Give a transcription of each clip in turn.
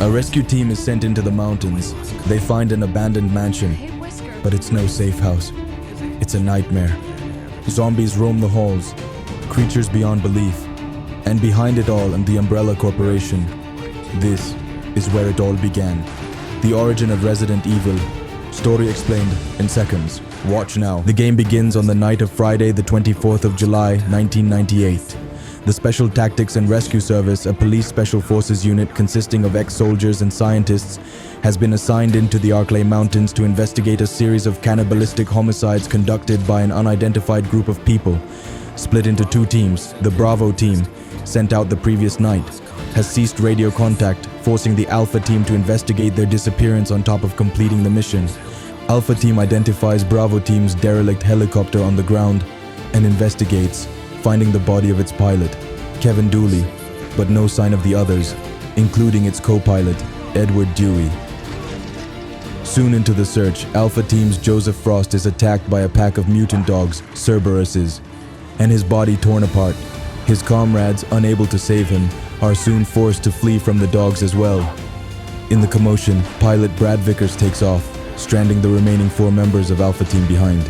A rescue team is sent into the mountains. They find an abandoned mansion, but it's no safe house. It's a nightmare. Zombies roam the halls, creatures beyond belief. And behind it all, and the Umbrella Corporation, this is where it all began. The origin of Resident Evil. Story explained in seconds. Watch now. The game begins on the night of Friday, the 24th of July, 1998. The Special Tactics and Rescue Service, a police special forces unit consisting of ex-soldiers and scientists, has been assigned into the Arklay Mountains to investigate a series of cannibalistic homicides conducted by an unidentified group of people. Split into two teams, the Bravo team, sent out the previous night, has ceased radio contact, forcing the Alpha team to investigate their disappearance on top of completing the mission. Alpha team identifies Bravo team's derelict helicopter on the ground and investigates, finding the body of its pilot, Kevin Dooley, but no sign of the others, including its co-pilot, Edward Dewey. Soon into the search, Alpha team's Joseph Frost is attacked by a pack of mutant dogs, Cerberuses, and his body torn apart. His comrades, unable to save him, are soon forced to flee from the dogs as well. In the commotion, pilot Brad Vickers takes off, stranding the remaining 4 members of Alpha team behind.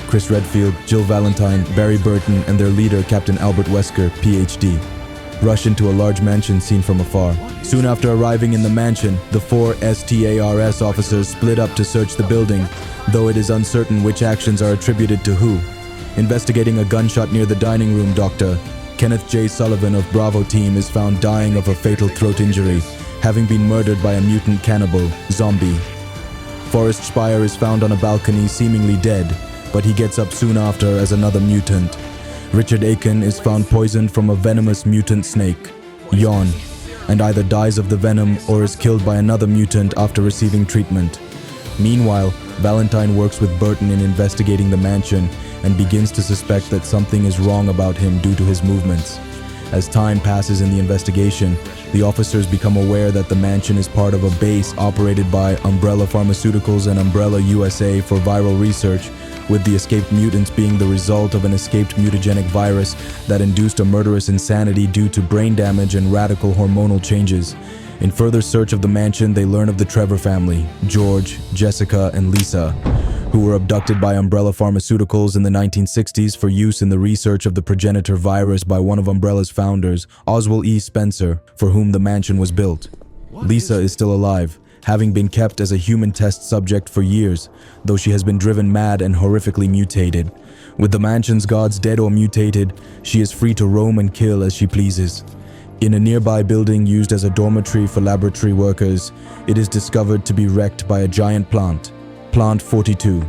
Chris Redfield, Jill Valentine, Barry Burton, and their leader, Captain Albert Wesker, Ph.D., rush into a large mansion seen from afar. Soon after arriving in the mansion, the 4 STARS officers split up to search the building, though it is uncertain which actions are attributed to who. Investigating a gunshot near the dining room, Dr. Kenneth J. Sullivan of Bravo team is found dying of a fatal throat injury, having been murdered by a mutant cannibal, Zombie. Forrest Spire is found on a balcony seemingly dead, but he gets up soon after as another mutant. Richard Aiken is found poisoned from a venomous mutant snake, Yawn, and either dies of the venom or is killed by another mutant after receiving treatment. Meanwhile, Valentine works with Burton in investigating the mansion and begins to suspect that something is wrong about him due to his movements. As time passes in the investigation, the officers become aware that the mansion is part of a base operated by Umbrella Pharmaceuticals and Umbrella USA for viral research, with the escaped mutants being the result of an escaped mutagenic virus that induced a murderous insanity due to brain damage and radical hormonal changes. In further search of the mansion, they learn of the Trevor family, George, Jessica, and Lisa, who were abducted by Umbrella Pharmaceuticals in the 1960s for use in the research of the progenitor virus by one of Umbrella's founders, Oswald E. Spencer, for whom the mansion was built. Lisa is still alive, having been kept as a human test subject for years, though she has been driven mad and horrifically mutated. With the mansion's gods dead or mutated, she is free to roam and kill as she pleases. In a nearby building used as a dormitory for laboratory workers, it is discovered to be wrecked by a giant plant, Plant 42.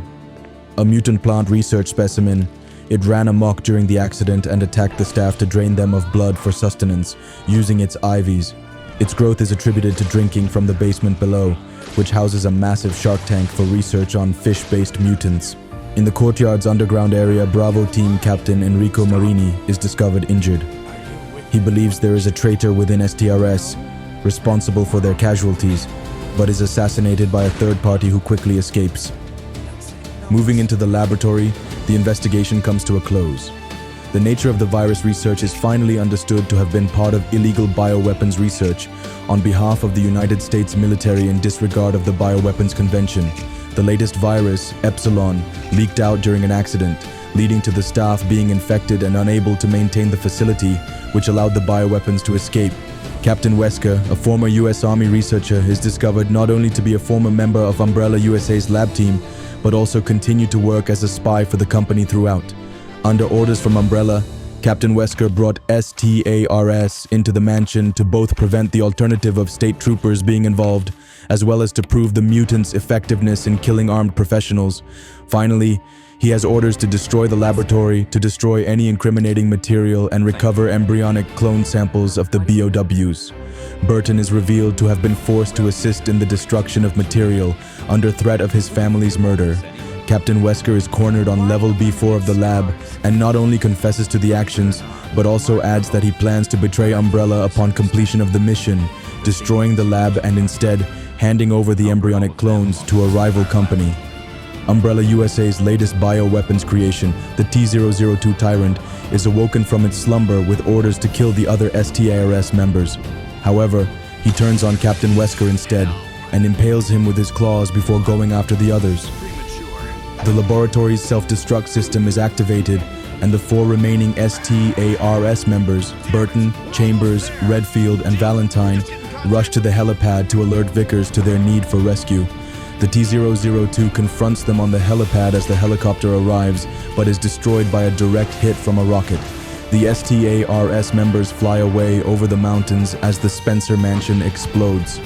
A mutant plant research specimen, it ran amok during the accident and attacked the staff to drain them of blood for sustenance, using its IVs. Its growth is attributed to drinking from the basement below, which houses a massive shark tank for research on fish-based mutants. In the courtyard's underground area, Bravo team captain Enrico Marini is discovered injured. He believes there is a traitor within STRS, responsible for their casualties, but is assassinated by a third party who quickly escapes. Moving into the laboratory, the investigation comes to a close. The nature of the virus research is finally understood to have been part of illegal bioweapons research on behalf of the United States military in disregard of the Bioweapons Convention. The latest virus, Epsilon, leaked out during an accident, leading to the staff being infected and unable to maintain the facility, which allowed the bioweapons to escape. Captain Wesker, a former US Army researcher, is discovered not only to be a former member of Umbrella USA's lab team, but also continued to work as a spy for the company throughout. Under orders from Umbrella, Captain Wesker brought STARS into the mansion to both prevent the alternative of state troopers being involved, as well as to prove the mutants' effectiveness in killing armed professionals. Finally, he has orders to destroy the laboratory, to destroy any incriminating material, and recover embryonic clone samples of the BOWs. Burton is revealed to have been forced to assist in the destruction of material under threat of his family's murder. Captain Wesker is cornered on level B4 of the lab and not only confesses to the actions, but also adds that he plans to betray Umbrella upon completion of the mission, destroying the lab and instead handing over the embryonic clones to a rival company. Umbrella USA's latest bioweapons creation, the T-002 Tyrant, is awoken from its slumber with orders to kill the other STARS members. However, he He turns on Captain Wesker instead and impales him with his claws before going after the others. The laboratory's self-destruct system is activated, and the 4 remaining STARS members, Burton, Chambers, Redfield, and Valentine, rush to the helipad to alert Vickers to their need for rescue. The T-002 confronts them on the helipad as the helicopter arrives, but is destroyed by a direct hit from a rocket. The STARS members fly away over the mountains as the Spencer mansion explodes.